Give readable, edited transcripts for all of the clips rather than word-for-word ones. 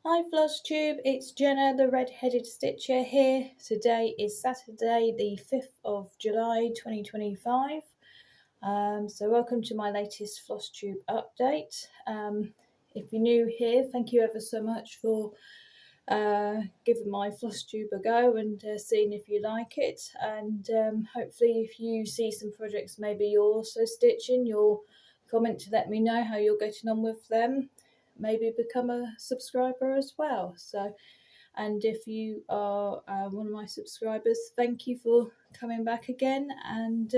Hi Flosstube, it's Jenna the Red-Headed Stitcher here. Today is Saturday the 5th of July 2025. So welcome to my latest Flosstube update. If you're new here, thank you ever so much for giving my Flosstube a go and seeing if you like it. And hopefully if you see some projects maybe you're also stitching, you'll comment to let me know how you're getting on with them. Maybe become a subscriber as well. So, and if you are one of my subscribers, thank you for coming back again, and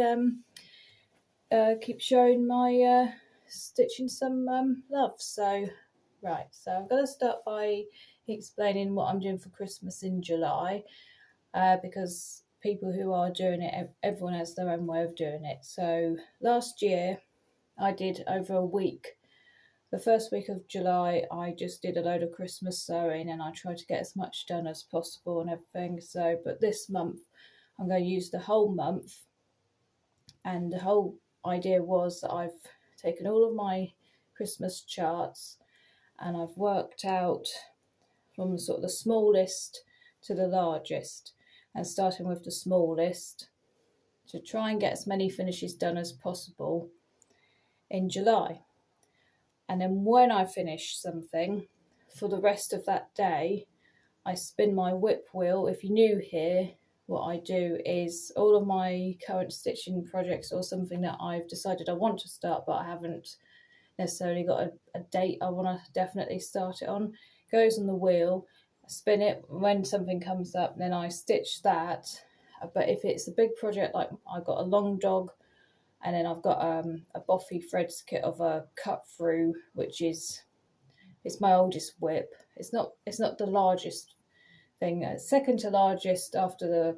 keep showing my stitching some love. So right, so I'm going to start by explaining what I'm doing for Christmas in July, because people who are doing it, everyone has their own way of doing it. So last year I did over a week. The first week of July, I just did a load of Christmas sewing and I tried to get as much done as possible and everything. So, but this month, I'm going to use the whole month. And the whole idea was that I've taken all of my Christmas charts and I've worked out from sort of the smallest to the largest, and starting with the smallest to try and get as many finishes done as possible in July. And then when I finish something, for the rest of that day, I spin my whip wheel. If you're new here, what I do is all of my current stitching projects or something that I've decided I want to start, but I haven't necessarily got a date I want to definitely start it on, goes on the wheel, I spin it. When something comes up, then I stitch that. But if it's a big project, like I've got a long dog, and then I've got a Boffy threads kit of a cut through, which is, it's my oldest whip. It's not the largest thing. Second to largest after the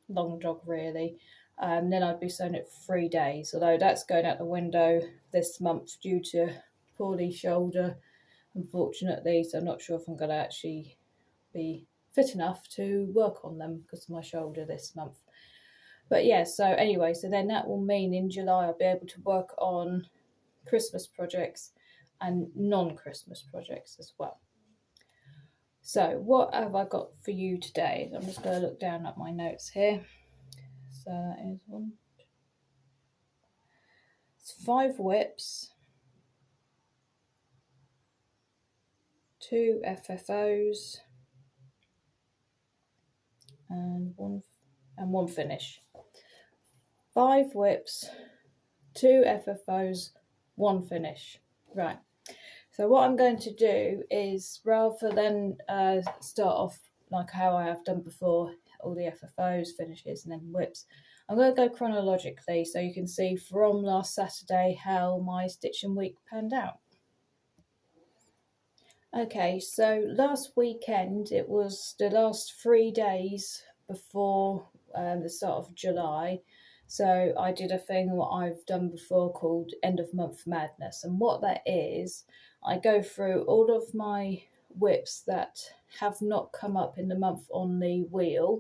long dog, really. Then I'd be sewing it for 3 days, although that's going out the window this month due to poorly shoulder, unfortunately. So I'm not sure if I'm going to actually be fit enough to work on them because of my shoulder this month. But yeah, so anyway, so then that will mean in July I'll be able to work on Christmas projects and non-Christmas projects as well. So what have I got for you today? I'm just going to look down at my notes here. So that is one. It's 5 whips, 2 FFOs, and one finish. 5 whips, 2 FFOs, 1 finish. Right. So what I'm going to do is, rather than start off like how I have done before, all the FFOs, finishes, and then whips, I'm going to go chronologically so you can see from last Saturday how my stitching week panned out. Okay, so last weekend, it was the last 3 days before the start of July. So I did a thing what I've done before called End of Month Madness. And what that is, I go through all of my whips that have not come up in the month on the wheel,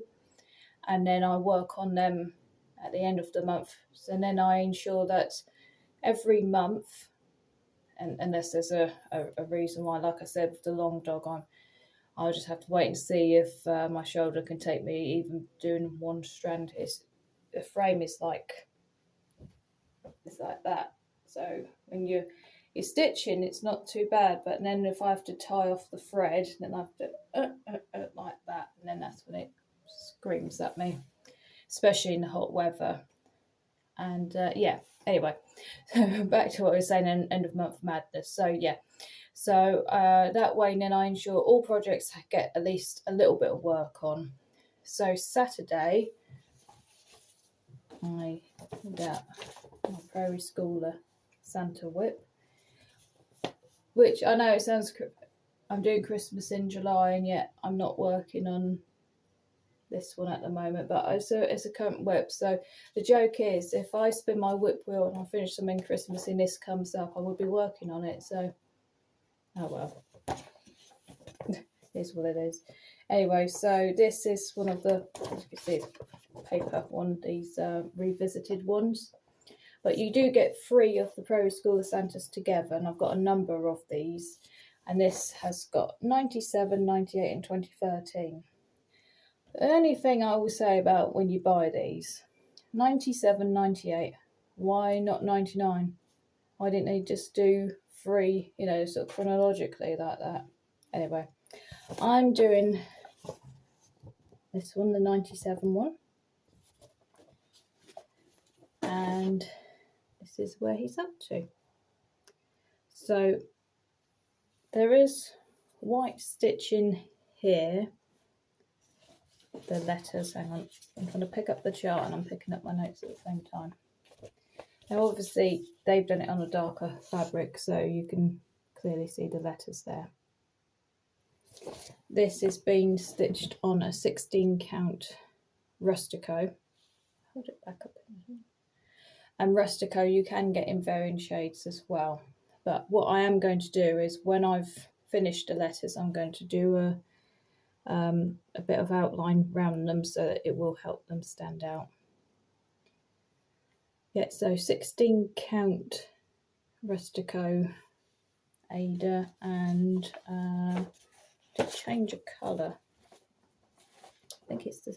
and then I work on them at the end of the month. So then I ensure that every month, and unless there's a reason why, like I said, with the long dog, I'll just have to wait and see if my shoulder can take me even doing one strand. The frame is like, it's like that. So when you're stitching, it's not too bad. But then if I have to tie off the thread, then I have to like that, and then that's when it screams at me, especially in the hot weather. And yeah, anyway, back to what I was saying, end of month madness. So yeah, so that way then I ensure all projects get at least a little bit of work on. So Saturday, I pulled out my Prairie Schooler Santa whip, which I know it sounds, I'm doing Christmas in July and yet I'm not working on this one at the moment, but it's a current whip. So the joke is, if I spin my whip wheel and I finish something Christmassy and this comes up, I will be working on it. So oh well, it is what it is. Anyway, so this is one of the, as you can see, paper one, these revisited ones, but you do get 3 of the Prairie Schooler Santas together, and I've got a number of these. and this has got 97, 98 and 2013. The only thing I will say about when you buy these, 97, 98, why not 99? Why didn't they just do 3, you know, sort of chronologically like that? Anyway, I'm doing this one, the 97 one. And this is where he's up to. So there is white stitching here. The letters, hang on, I'm going to pick up the chart and I'm picking up my notes at the same time. Now obviously they've done it on a darker fabric, so you can clearly see the letters there. This is being stitched on a 16 count Rustico. Hold it back up. And Rustico you can get in varying shades as well. But what I am going to do is when I've finished the letters, I'm going to do a bit of outline around them so that it will help them stand out. Yeah, so 16 count Rustico Ada, and to change a colour. I think it's the,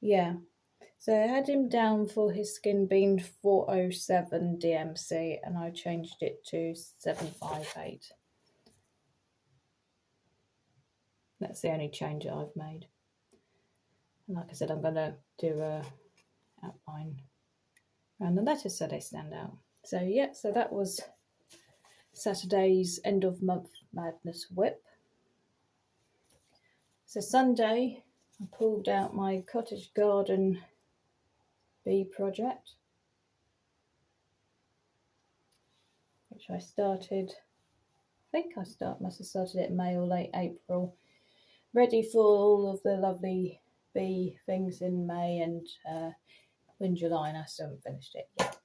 yeah. So I had him down for his skin being 407 DMC and I changed it to 758. That's the only change that I've made. And like I said, I'm going to do a outline around the letters so they stand out. So yeah, so that was Saturday's end of month madness whip. So Sunday I pulled out my cottage garden bee project, which I started, I think I must have started it in May or late April, ready for all of the lovely bee things in May and in July, and I still haven't finished it yet.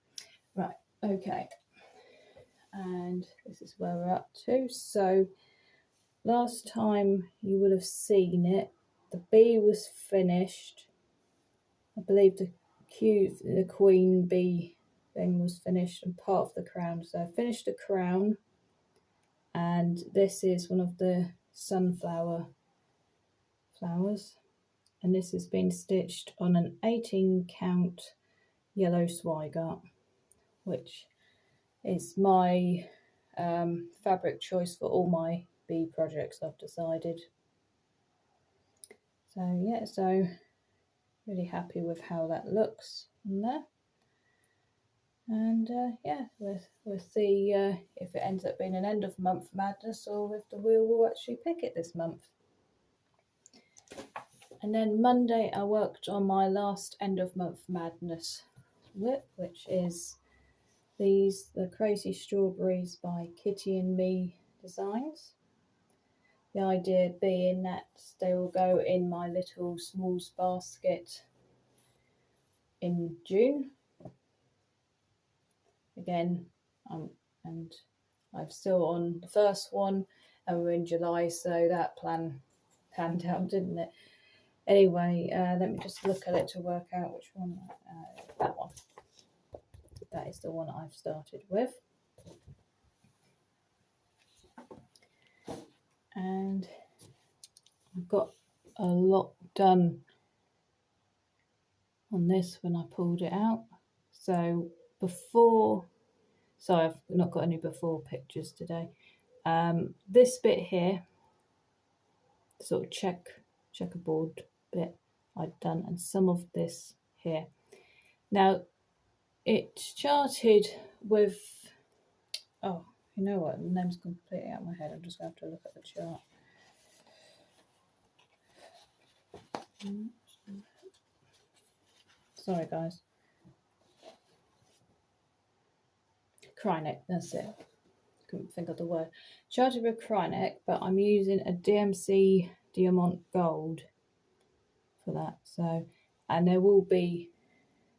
Right, okay, and this is where we're up to. So last time you would have seen it, the bee was finished. I believe the queen bee thing was finished and part of the crown. So I finished the crown, and this is one of the sunflower flowers, and this has been stitched on an 18 count yellow Swigart, which is my fabric choice for all my bee projects, I've decided. So yeah, so really happy with how that looks on there. And yeah, we'll see if it ends up being an end of month madness or if the wheel will actually pick it this month. And then Monday I worked on my last end of month madness whip, which is the Crazy Strawberries by Kitty and Me Designs. The idea being that they will go in my little smalls basket in June. Again, and I'm still on the first one and we're in July, so that plan panned out, didn't it? Anyway, let me just look at it to work out which one. That one. That is the one I've started with. And I've got a lot done on this when I pulled it out. So before, sorry, I've not got any before pictures today. This bit here, sort of checkerboard bit I'd done, and some of this here. Now it started with, oh, you know what, the name's completely out of my head. I'm just going to have to look at the chart. Sorry guys. Kryneck, that's it. Couldn't think of the word. Charted with Kryneck, but I'm using a DMC Diamant Gold for that. So, and there will be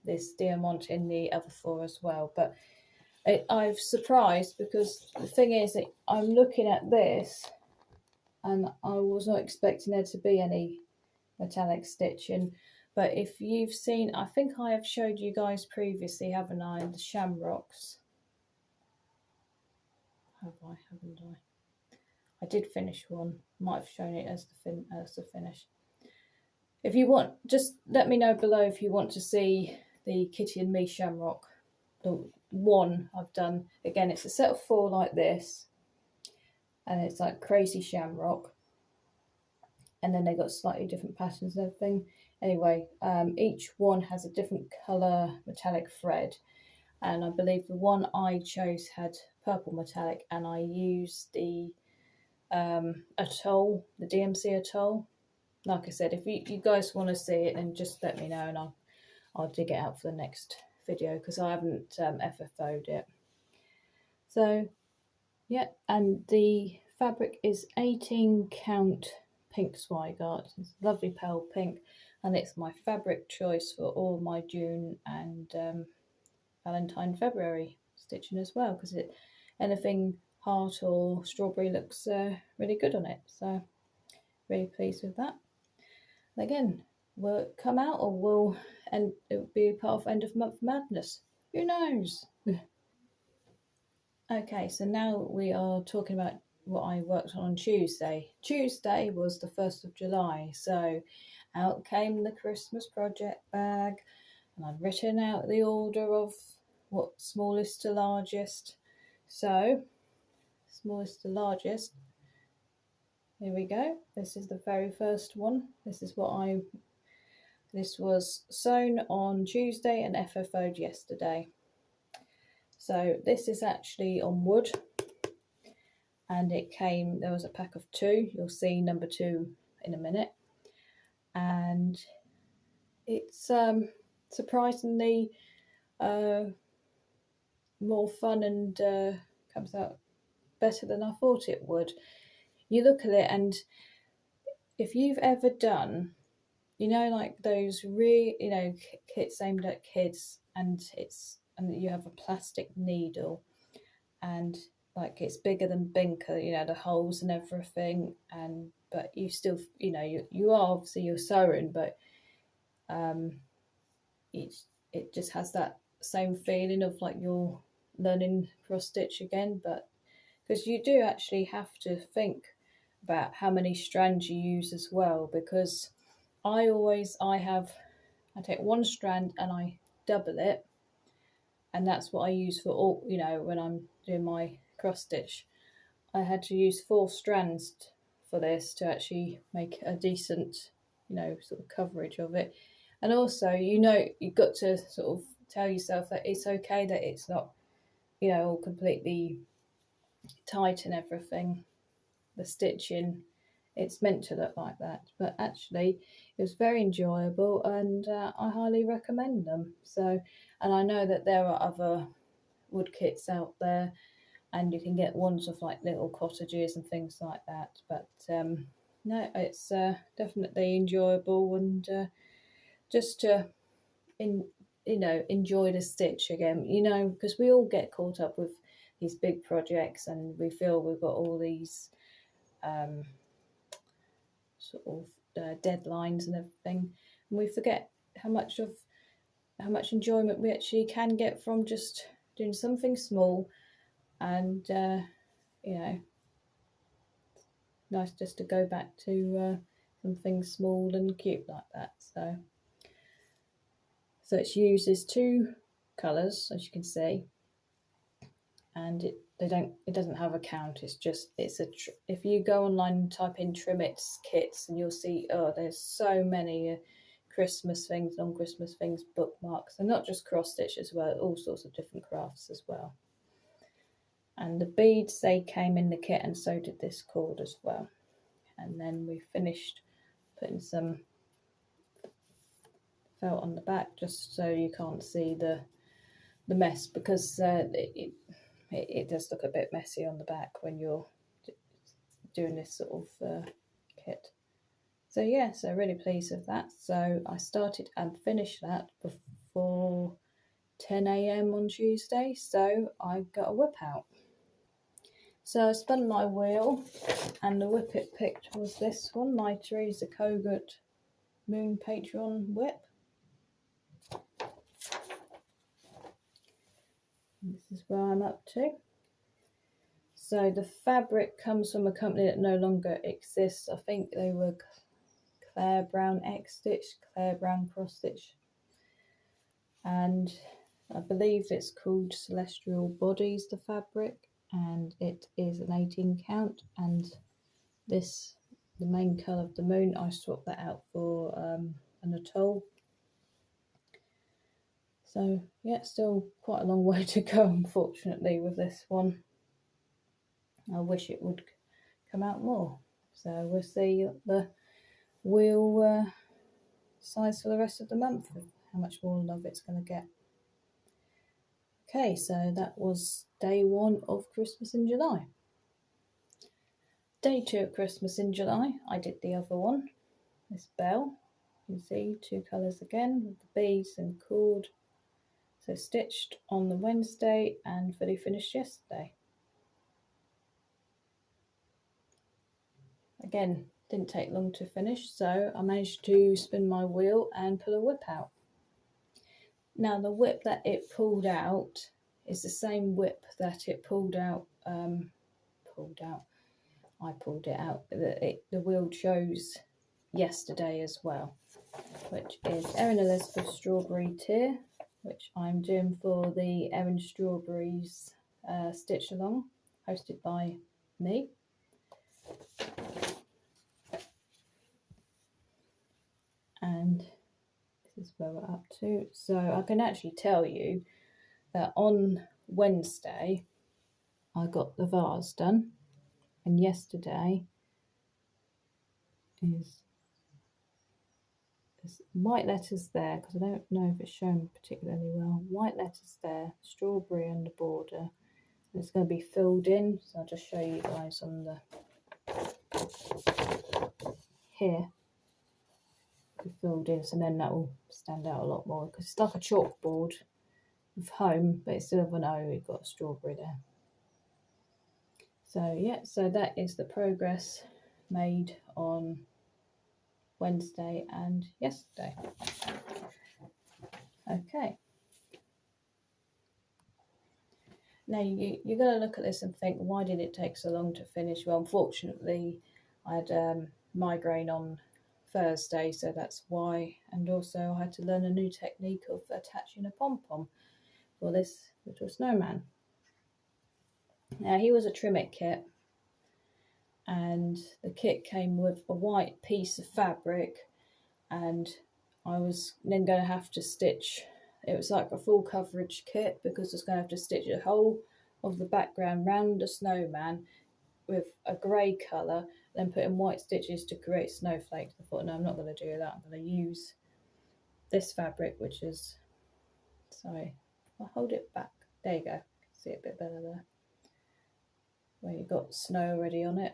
this Diamant in the other four as well. But I've surprised because the thing is that I'm looking at this and I was not expecting there to be any metallic stitching. But if you've seen, I think I have showed you guys previously, haven't I, the shamrocks. Have I, haven't I? I did finish one. Might have shown it as the finish. If you want, just let me know below if you want to see the Kitty and Me Shamrock. The one I've done. Again, it's a set of 4 like this. And it's like crazy shamrock. And then they got slightly different patterns and everything. Anyway, each one has a different colour metallic thread. And I believe the one I chose had purple metallic, and I used the Atoll, the DMC Atoll. Like I said, if you guys want to see it, then just let me know, and I'll dig it out for the next video, because I haven't FFO'd it. So yeah, and the fabric is 18 count pink Swigart. It's lovely pale pink, and it's my fabric choice for all my June and Valentine February stitching as well, because anything heart or strawberry looks really good on it. So really pleased with that. And again, will it come out, or it will be part of end of month madness? Who knows? Okay, so now we are talking about what I worked on Tuesday. Tuesday was the 1st of July, so out came the Christmas project bag, and I'd written out the order of what smallest to largest. So, smallest to largest, here we go. This is the very first one. This was sewn on Tuesday and FFO'd yesterday. So this is actually on wood, and there was a pack of 2. You'll see number 2 in a minute. And it's surprisingly more fun, and comes out better than I thought it would. You look at it, and if you've ever done, like those kits aimed at kids, and you have a plastic needle, and like it's bigger than Binker, the holes and everything, but you still, you are obviously you're sewing, but it just has that same feeling of like you're learning cross stitch again, but because you do actually have to think about how many strands you use as well, because I take one strand and I double it, and that's what I use for all, when I'm doing my cross stitch. I had to use 4 strands for this to actually make a decent, sort of coverage of it. And also, you've got to sort of tell yourself that it's okay that it's not, all completely tight and everything. The stitching, it's meant to look like that, but actually it was very enjoyable, and I highly recommend them. So, and I know that there are other wood kits out there, and you can get ones of like little cottages and things like that, but no, it's definitely enjoyable, and just to enjoy the stitch again, because we all get caught up with these big projects, and we feel we've got all these sort of deadlines and everything, and we forget how much enjoyment we actually can get from just doing something small, and nice just to go back to something small and cute like that. So it uses 2 colours, as you can see, and it doesn't have a count. If you go online and type in Trimmets kits, and you'll see, there's so many Christmas things, non-Christmas things, bookmarks, and not just cross stitch as well, all sorts of different crafts as well. And the beads, they came in the kit, and so did this cord as well. And then we finished putting some felt on the back, just so you can't see the mess, because it does look a bit messy on the back when you're doing this sort of kit. So yeah, so really pleased with that. So I started and finished that before 10 AM on Tuesday, so I got a whip out. So I spun my wheel, and the whip it picked was this one, my Teresa Kogut Moon Patron whip. And this is where I'm up to. So the fabric comes from a company that no longer exists. I think they were Claire Brown X Stitch, Claire Brown Cross Stitch, and I believe it's called Celestial Bodies, the fabric, and it is an 18 count, and this, the main colour of the moon, I swapped that out for an atoll. So yeah, still quite a long way to go, unfortunately, with this one. I wish it would come out more. So we'll see the wheel size for the rest of the month, how much more love it's going to get. Okay, so that was day 1 of Christmas in July. Day 2 of Christmas in July, I did the other one, this bell. You can see 2 colours again with the beads and cord. So stitched on the Wednesday and fully finished yesterday. Again, didn't take long to finish, so I managed to spin my wheel and pull a whip out. Now the whip that it pulled out is the same whip that it pulled out. I pulled it out. The wheel chose yesterday as well, which is Erin Elizabeth Strawberry Tier, which I'm doing for the Erin Strawberries Stitch Along, hosted by me. And this is where we're up to. So I can actually tell you that on Wednesday I got the vase done, and yesterday is there's white letters there, because I don't know if it's shown particularly well. White letters there, strawberry on the border, and it's going to be filled in. So I'll just show you guys on the here. Filled in, so then that will stand out a lot more, because it's like a chalkboard with home, but instead of an O, we've got a strawberry there. So yeah, so that is the progress made on Wednesday and yesterday. Okay. Now you're going to look at this and think, why did it take so long to finish? Well, unfortunately, I had migraine on Thursday, so that's why. And also I had to learn a new technique of attaching a pom-pom for this little snowman. Now he was a trim it kit, and the kit came with a white piece of fabric, and I was then going to have to stitch, it was like a full coverage kit, because I was going to have to stitch the whole of the background round the snowman with a grey colour, then put in white stitches to create snowflakes. I thought, no, I'm not going to do that. I'm going to use this fabric, which is, sorry, I'll hold it back. There you go. See it a bit better there, where you've got snow already on it.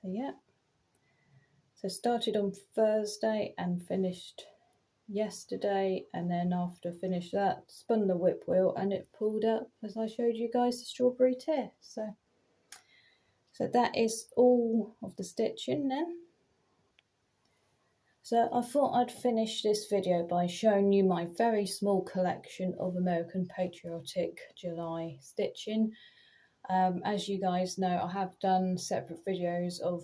So yeah. So started on Thursday and finished yesterday, and then after I finished that, spun the whip wheel, and it pulled up, as I showed you guys, the strawberry tear. So that is all of the stitching then. So I thought I'd finish this video by showing you my very small collection of American Patriotic July stitching. As you guys know, I have done separate videos of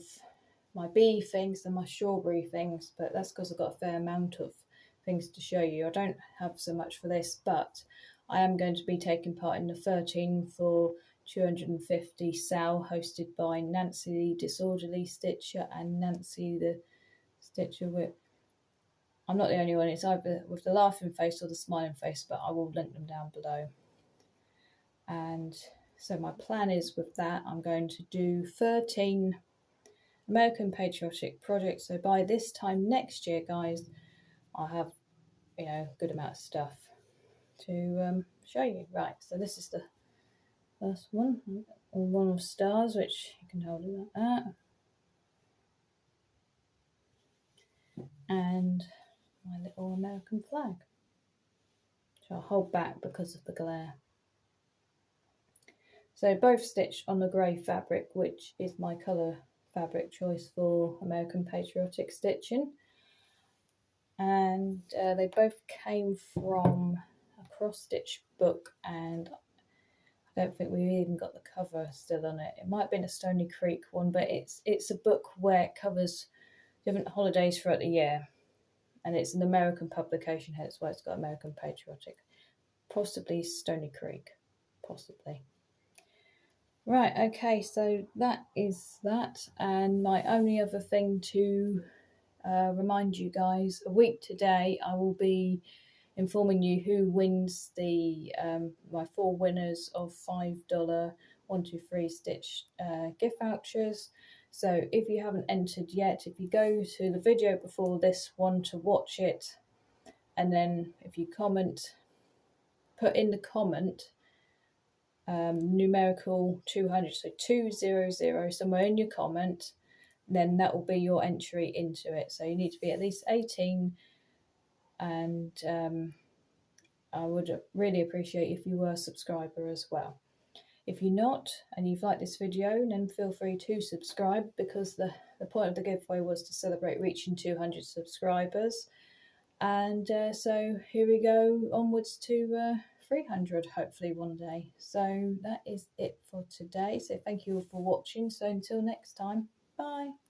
my bee things and my strawberry things, but that's because I've got a fair amount of things to show you. I don't have so much for this, but I am going to be taking part in the 13 for 250 sale hosted by Nancy the Disorderly Stitcher and Nancy the Stitcher with, I'm not the only one, it's either with the laughing face or the smiling face, but I will link them down below. And so my plan is, with that, I'm going to do 13 American Patriotic projects. So by this time next year, guys, I'll have, you know, a good amount of stuff to show you. Right, so this is the first one, one of stars, which you can hold it like that. And my little American flag, which I'll hold back because of the glare. So both stitched on the grey fabric, which is my colour fabric choice for American Patriotic stitching. And they both came from a cross stitch book, and I don't think we've even got the cover still on it. It might have been a Stony Creek one, but it's a book where it covers different holidays throughout the year, and it's an American publication, hence why it's got American Patriotic. Possibly Stony Creek, possibly. Right, okay, so that is that, and my only other thing to remind you guys, a week today I will be informing you who wins the my 4 winners of $5 123 Stitch gift vouchers. So if you haven't entered yet, if you go to the video before this one to watch it, and then if you comment, put in the comment numerical 200, so 200 somewhere in your comment, then that will be your entry into it. So you need to be at least 18, and I would really appreciate if you were a subscriber as well. If you're not and you've liked this video, then feel free to subscribe, because the point of the giveaway was to celebrate reaching 200 subscribers. And so here we go onwards to 300 hopefully one day. So that is it for today. So thank you all for watching. So until next time, bye.